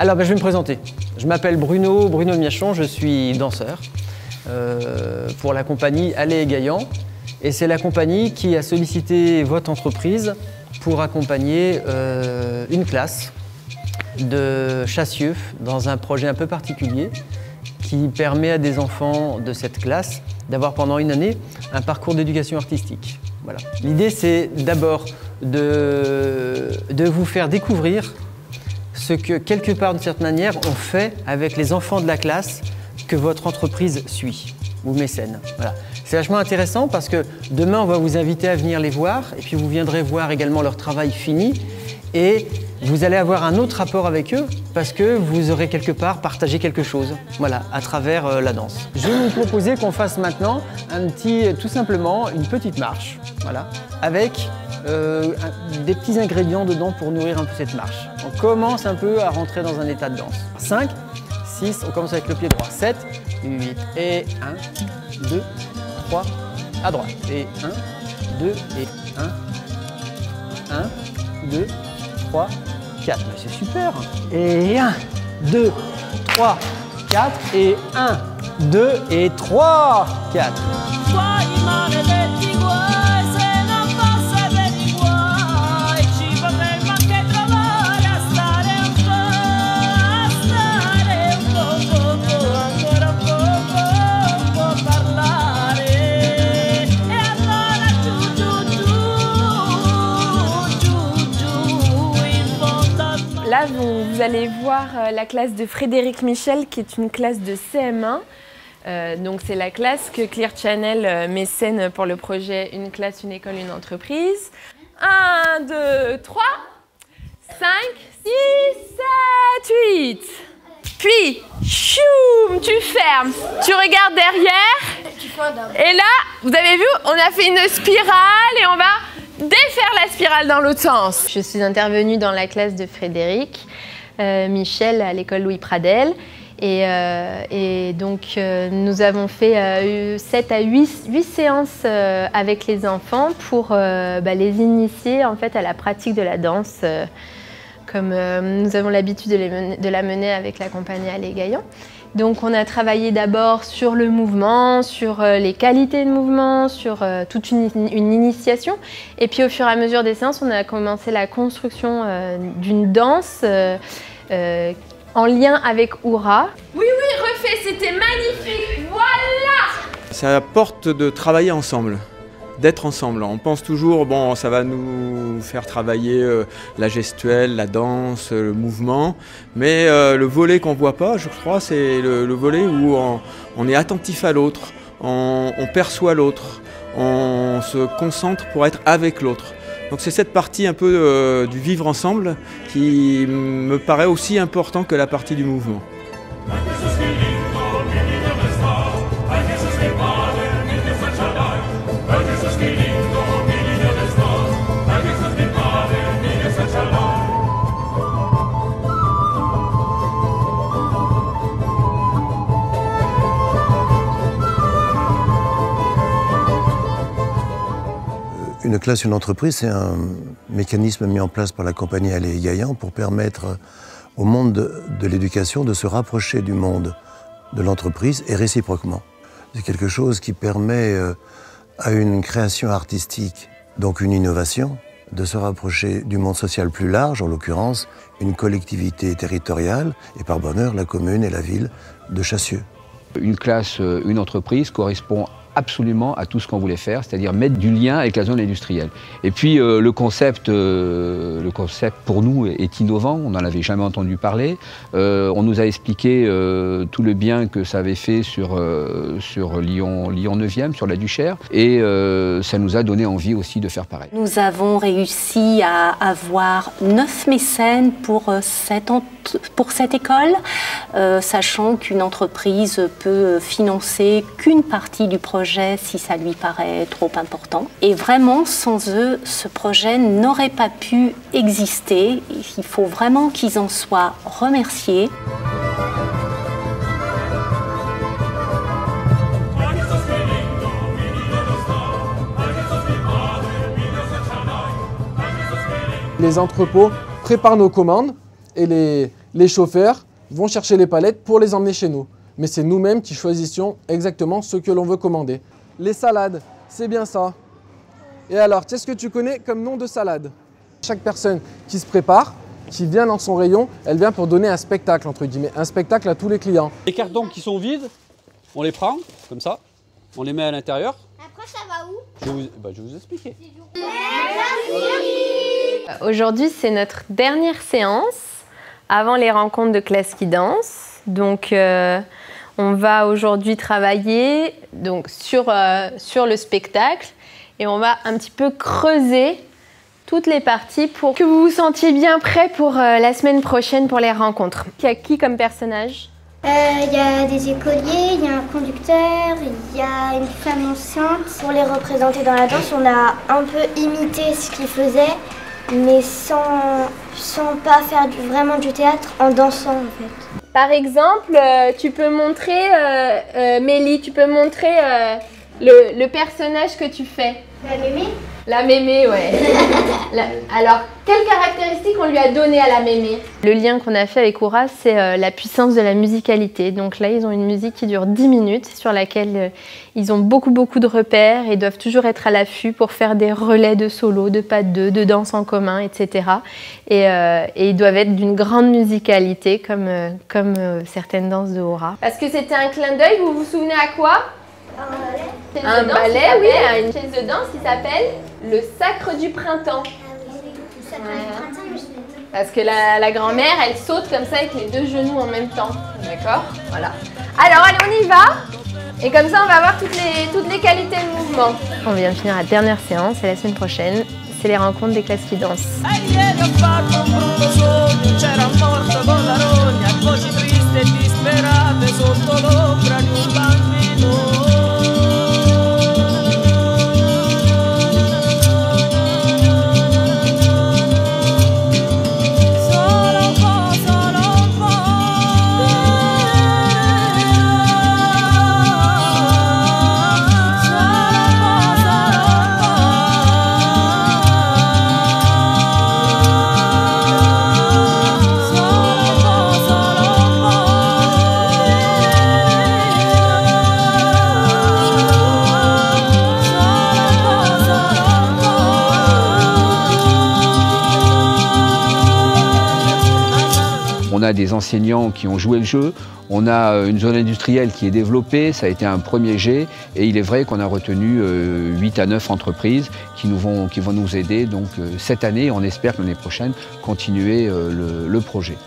Alors je vais me présenter. Je m'appelle Bruno Miachon, je suis danseur pour la compagnie Allez et Gaillan. Et c'est la compagnie qui a sollicité votre entreprise pour accompagner une classe de Chassieux dans un projet un peu particulier qui permet à des enfants de cette classe d'avoir pendant une année un parcours d'éducation artistique. Voilà. L'idée, c'est d'abord de vous faire découvrir ce que, quelque part, d'une certaine manière, on fait avec les enfants de la classe que votre entreprise suit, ou mécène. Voilà. C'est vachement intéressant parce que demain, on va vous inviter à venir les voir et puis vous viendrez voir également leur travail fini et vous allez avoir un autre rapport avec eux parce que vous aurez quelque part partagé quelque chose, voilà, à travers la danse. Je vais vous proposer qu'on fasse maintenant tout simplement une petite marche, voilà, avec des petits ingrédients dedans pour nourrir un peu cette marche. On commence un peu à rentrer dans un état de danse. 5, 6, on commence avec le pied droit. 7, 8, et 1, 2, 3, à droite. Et 1, 2, et 1, 2, 3, 4. C'est super. Et 1, 2, 3, 4. Et 1, 2, et 3, 4. Là, vous allez voir la classe de Frédéric Michel, qui est une classe de CM1. Donc, c'est la classe que Clear Channel mécène pour le projet Une classe, une école, une entreprise. 1, 2, 3, 5, 6, 7, 8. Puis, choum, tu fermes, tu regardes derrière. Et là, vous avez vu, on a fait une spirale et on va défaire la spirale dans l'autre sens. Je suis intervenue dans la classe de Frédéric Michel à l'école Louis Pradel. Et donc, nous avons fait 7 à 8 séances avec les enfants pour les initier en fait, à la pratique de la danse, comme nous avons l'habitude de la mener avec la compagnie Allez et Gaillan. Donc on a travaillé d'abord sur le mouvement, sur les qualités de mouvement, sur toute une initiation. Et puis au fur et à mesure des séances, on a commencé la construction d'une danse en lien avec Oura. Oui, refais, c'était magnifique, voilà! Ça apporte de travailler ensemble, d'être ensemble. On pense toujours, bon, ça va nous faire travailler la gestuelle, la danse, le mouvement, mais le volet qu'on ne voit pas, je crois, c'est le volet où on est attentif à l'autre, on perçoit l'autre, on se concentre pour être avec l'autre. Donc c'est cette partie un peu du vivre ensemble qui me paraît aussi important que la partie du mouvement. Une classe, une entreprise, c'est un mécanisme mis en place par la compagnie Allez et Gaillan pour permettre au monde de l'éducation de se rapprocher du monde de l'entreprise et réciproquement. C'est quelque chose qui permet à une création artistique, donc une innovation, de se rapprocher du monde social plus large, en l'occurrence une collectivité territoriale et par bonheur la commune et la ville de Chassieux. Une classe, une entreprise correspond absolument à tout ce qu'on voulait faire, c'est-à-dire mettre du lien avec la zone industrielle. Et puis le concept pour nous est innovant, on n'en avait jamais entendu parler. On nous a expliqué tout le bien que ça avait fait sur Lyon 9e, sur la Duchère, et ça nous a donné envie aussi de faire pareil. Nous avons réussi à avoir 9 mécènes pour cette école, sachant qu'une entreprise peut financer qu'une partie du projet si ça lui paraît trop important. Et vraiment, sans eux, ce projet n'aurait pas pu exister. Il faut vraiment qu'ils en soient remerciés. Les entrepôts préparent nos commandes et les Les chauffeurs vont chercher les palettes pour les emmener chez nous. Mais c'est nous-mêmes qui choisissions exactement ce que l'on veut commander. Les salades, c'est bien ça. Et alors, qu'est-ce que tu connais comme nom de salade? Chaque personne qui se prépare, qui vient dans son rayon, elle vient pour donner un spectacle, entre guillemets, un spectacle à tous les clients. Les cartons qui sont vides, on les prend, comme ça, on les met à l'intérieur. Après, ça va où? Je vais vous expliquer. Aujourd'hui, c'est notre dernière séance avant les rencontres de classe qui danse. Donc, on va aujourd'hui travailler donc, sur le spectacle et on va un petit peu creuser toutes les parties pour que vous vous sentiez bien prêts pour la semaine prochaine pour les rencontres. Il y a qui comme personnage? Il y a des écoliers, il y a un conducteur, il y a une femme enceinte. Pour les représenter dans la danse, on a un peu imité ce qu'ils faisaient, mais sans pas faire vraiment du théâtre, en dansant en fait. Par exemple, tu peux montrer, Mélie, tu peux montrer le personnage que tu fais. La mémé? La mémé, ouais. Alors, quelles caractéristiques on lui a données à la mémé? Le lien qu'on a fait avec Oura, c'est la puissance de la musicalité. Donc là, ils ont une musique qui dure 10 minutes, sur laquelle ils ont beaucoup de repères et doivent toujours être à l'affût pour faire des relais de solo, de pas de deux, de danse en commun, etc. Et ils doivent être d'une grande musicalité, comme certaines danses de Oura. Parce que c'était un clin d'œil, vous vous souvenez à quoi? Un ballet, oui, à une chaise de danse qui s'appelle le Sacre du Printemps. Parce que la grand-mère, elle saute comme ça avec les deux genoux en même temps. D'accord? Voilà. Alors, allez, on y va. Et comme ça, on va voir toutes les qualités de mouvement. On vient de finir la dernière séance et la semaine prochaine, c'est les rencontres des classes qui dansent. On a des enseignants qui ont joué le jeu, on a une zone industrielle qui est développée, ça a été un premier jet et il est vrai qu'on a retenu 8 à 9 entreprises qui vont nous aider. Donc cette année, on espère que l'année prochaine, continuer le projet.